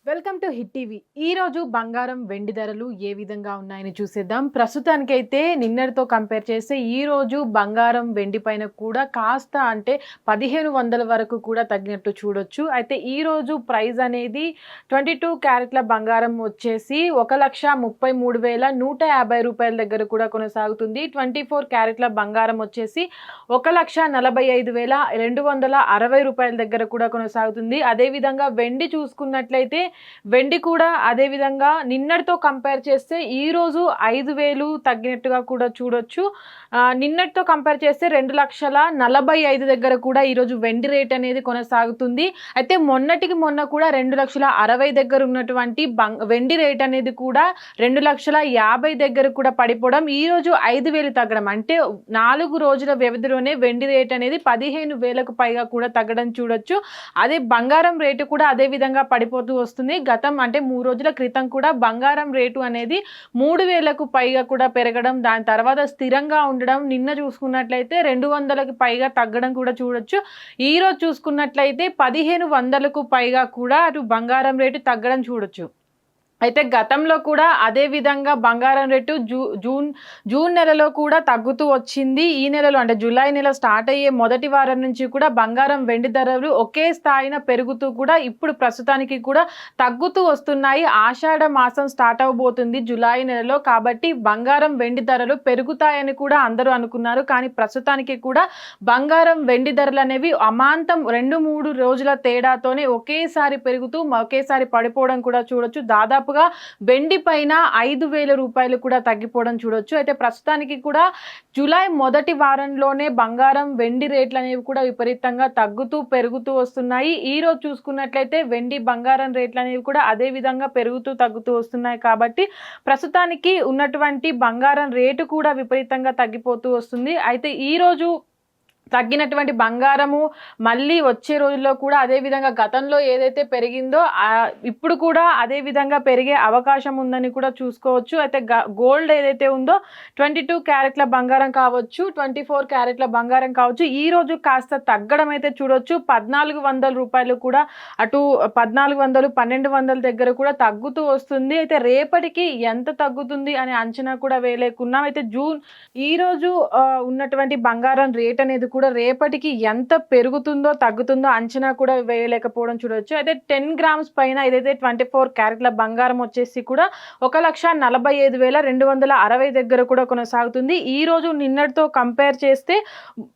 Welcome to hit TV. ఈ రోజు బంగారం వెండి ధరలు ఏ విధంగా ఉన్నాయని చూసేద్దాం. ప్రస్తుతానికైతే నిన్నటితో కంపేర్ చేస్తే ఈ రోజు బంగారం వెండి పైన కూడా కాస్త అంటే 1500 వరకు కూడా తగ్గినట్టు చూడొచ్చు. అయితే ఈ రోజు ప్రైస్ అనేది 22 క్యారెట్ల బంగారం వచ్చేసి 1,33,150 రూపాయల దగ్గర కూడా కొనసాగుతుంది. 24 క్యారెట్ల బంగారం వచ్చేసి 1,45,260 రూపాయల దగ్గర కూడా కొనసాగుతుంది. అదేవిధంగా వెండి చూసుకున్నట్లయితే వెండి కూడా అదే విధంగా నిన్నటితో కంపేర్ చేస్తే ఈ రోజు 5,000 తగ్గినట్టుగా కూడా చూడొచ్చు. నిన్నటితో కంపేర్ చేస్తే 2,45,000 దగ్గర కూడా ఈరోజు వెండి రేట్ అనేది కొనసాగుతుంది. అయితే మొన్నటికి మొన్న కూడా 2,60,000 దగ్గర ఉన్నటువంటి వెండి రేట్ అనేది కూడా 2,50,000 దగ్గర కూడా పడిపోవడం, ఈ రోజు 5,000 తగ్గడం, అంటే 4 రోజుల వ్యవధిలోనే వెండి రేట్ అనేది 15,000కు పైగా కూడా తగ్గడం చూడొచ్చు. అదే బంగారం రేటు కూడా అదే విధంగా పడిపోతూ వస్తుంది. గతం అంటే 3 రోజుల క్రితం కూడా బంగారం రేటు అనేది 3,000కు పైగా కూడా పెరగడం, దాని తర్వాత స్థిరంగా ఉండడం, నిన్న చూసుకున్నట్లయితే 200కి పైగా తగ్గడం కూడా చూడొచ్చు. ఈ రోజు చూసుకున్నట్లయితే 1,500కు పైగా కూడా అటు బంగారం రేటు తగ్గడం చూడొచ్చు. అయితే గతంలో కూడా అదే విధంగా బంగారం రేటు జూన్ నెలలో కూడా తగ్గుతూ వచ్చింది. ఈ నెలలో అంటే జూలై నెల స్టార్ట్ అయ్యే మొదటి వారం నుంచి కూడా బంగారం వెండి ధరలు ఒకే స్థాయిన పెరుగుతూ కూడా ఇప్పుడు ప్రస్తుతానికి కూడా తగ్గుతూ వస్తున్నాయి. ఆషాఢ మాసం స్టార్ట్ అవబోతుంది జూలై నెలలో, కాబట్టి బంగారం వెండి ధరలు పెరుగుతాయని కూడా అందరూ అనుకున్నారు. కానీ ప్రస్తుతానికి కూడా బంగారం వెండి ధరలు అనేవి అమాంతం 2-3 రోజుల తేడాతోనే ఒకేసారి పెరుగుతూ ఒకేసారి పడిపోవడం కూడా చూడొచ్చు. దాదాపుగా వెండి పైన 5,000 రూపాయలు కూడా తగ్గిపోవడం చూడొచ్చు. అయితే ప్రస్తుతానికి కూడా జూలై మొదటి వారంలోనే బంగారం వెండి రేట్లు అనేవి కూడా విపరీతంగా తగ్గుతూ పెరుగుతూ వస్తున్నాయి. ఈ రోజు చూసుకున్నట్లయితే వెండి బంగారం రేట్లు అనేవి కూడా అదే విధంగా పెరుగుతూ తగ్గుతూ వస్తున్నాయి. కాబట్టి ప్రస్తుతానికి ఉన్నటువంటి బంగారం రేటు కూడా విపరీతంగా తగ్గిపోతూ వస్తుంది. అయితే ఈ రోజు తగ్గినటువంటి బంగారము మళ్ళీ వచ్చే రోజుల్లో కూడా అదే విధంగా గతంలో ఏదైతే పెరిగిందో ఇప్పుడు కూడా అదే విధంగా పెరిగే అవకాశం ఉందని కూడా చూసుకోవచ్చు. అయితే గోల్డ్ ఏదైతే ఉందో 22 క్యారెట్ల బంగారం కావచ్చు, 24 క్యారెట్ల బంగారం కావచ్చు, ఈ రోజు కాస్త తగ్గడం అయితే చూడొచ్చు. 1,400 రూపాయలు కూడా అటు 1,400, 1,200 దగ్గర కూడా తగ్గుతూ వస్తుంది. అయితే రేపటికి ఎంత తగ్గుతుంది అనే అంచనా కూడా వేయలేకున్నాం. అయితే ఈ రోజు ఉన్నటువంటి బంగారం రేట్ అనేది కూడా రేపటికి ఎంత పెరుగుతుందో తగ్గుతుందో అంచనా కూడా వేయలేకపోవడం చూడొచ్చు. అయితే 10 గ్రామ్స్ పైన ఏదైతే 24 క్యారెట్ల బంగారం వచ్చేసి కూడా 1,45,260 దగ్గర కూడా కొనసాగుతుంది. ఈ రోజు నిన్నటితో కంపేర్ చేస్తే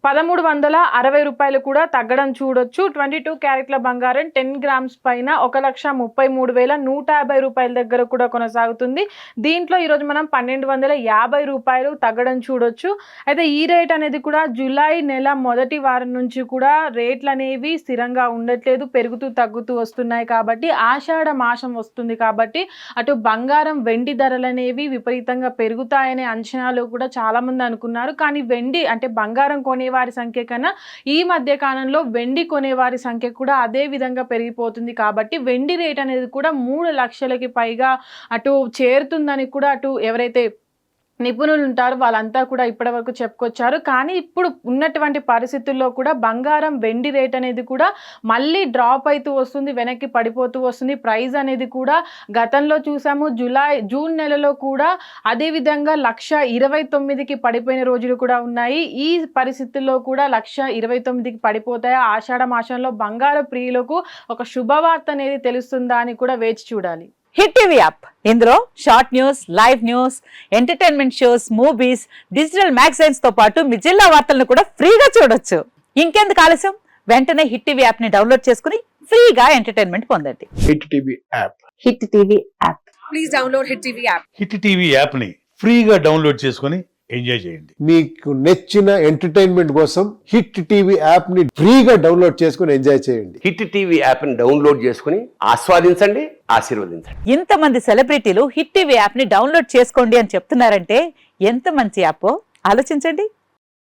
1,360 రూపాయలు కూడా తగ్గడం చూడొచ్చు. 22 క్యారెట్ల బంగారం 10 గ్రామ్స్ పైన 1,33,150 రూపాయల దగ్గర కూడా కొనసాగుతుంది. దీంట్లో ఈరోజు మనం 1,250 రూపాయలు తగ్గడం చూడొచ్చు. అయితే ఈ రేట్ అనేది కూడా జూలై నెల మొదటి వారం నుంచి కూడా రేట్లు అనేవి స్థిరంగా ఉండట్లేదు, పెరుగుతూ తగ్గుతూ వస్తున్నాయి. కాబట్టి ఆషాఢ మాసం వస్తుంది కాబట్టి అటు బంగారం వెండి ధరలు అనేవి విపరీతంగా పెరుగుతాయనే అంచనాలు కూడా చాలా మంది అనుకున్నారు. కానీ వెండి అంటే బంగారం కొనేవారి సంఖ్య కన్నా ఈ మధ్య కాలంలో వెండి కొనేవారి సంఖ్య కూడా అదే విధంగా పెరిగిపోతుంది. కాబట్టి వెండి రేట్ అనేది కూడా 3 లక్షలకి పైగా అటు చేరుతుందని కూడా అటు ఎవరైతే నిపుణులు ఉంటారు వాళ్ళంతా కూడా ఇప్పటి వరకు చెప్పుకొచ్చారు. కానీ ఇప్పుడు ఉన్నటువంటి పరిస్థితుల్లో కూడా బంగారం వెండి రేట్ అనేది కూడా మళ్ళీ డ్రాప్ అవుతూ వస్తుంది, వెనక్కి పడిపోతూ వస్తుంది. ప్రైస్ అనేది కూడా గతంలో చూసాము జూన్ నెలలో కూడా అదే విధంగా 1,29,000కి పడిపోయిన రోజులు కూడా ఉన్నాయి. ఈ పరిస్థితుల్లో కూడా 1,29,000కి పడిపోతాయా? ఆషాఢ మాసంలో బంగారు ప్రియులకు ఒక శుభవార్త అనేది తెలుస్తుందా అని కూడా వేచి చూడాలి. హిట్ టీవీ యాప్, ఇందులో short news, live news, entertainment shows, movies, digital magazines తో పాటు మీ జిల్లా వార్తలను కూడా ఫ్రీగా చూడొచ్చు. ఇంకెందుకు ఆలస్యం, వెంటనే హిట్ టీవీ యాప్ ని డౌన్లోడ్ చేసుకుని ఫ్రీగా ఎంటర్టైన్మెంట్ పొందండి. Hit TV app. Hit TV app. Please download hit TV app. Hit TV app ని ఫ్రీగా డౌన్లోడ్ చేసుకుని ఎంజాయ్ చేయండి. మీకు నచ్చిన ఎంటర్టైన్మెంట్ కోసం హిట్ టీవీ యాప్ ని ఫ్రీగా డౌన్లోడ్ చేసుకుని ఎంజాయ్ చేయండి. హిట్ టీవీ యాప్ ని డౌన్లోడ్ చేసుకుని ఆస్వాదించండి, ఆశీర్వదించండి. ఇంతమంది సెలబ్రిటీలు హిట్ టీవీ యాప్ ని డౌన్లోడ్ చేసుకోండి అని చెప్తున్నారంటే ఎంత మంచి యాప్ ఆలోచించండి.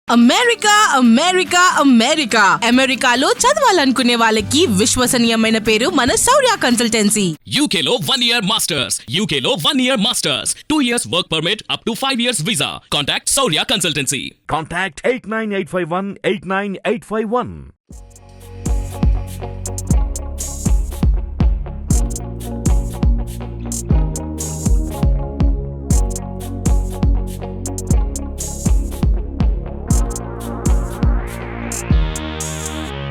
అమెరికా అమెరికా అమెరికా అమెరికాలో చదవాలనుకునే వాళ్ళకి విశ్వసనీయమైన పేరు మన శౌర్య కన్సల్టెన్సీ. UK లో 1 year masters. UK లో 1 year masters. 2 years work permit up to 5 years visa. Contact Saurya Consultancy. Contact 89851 89851.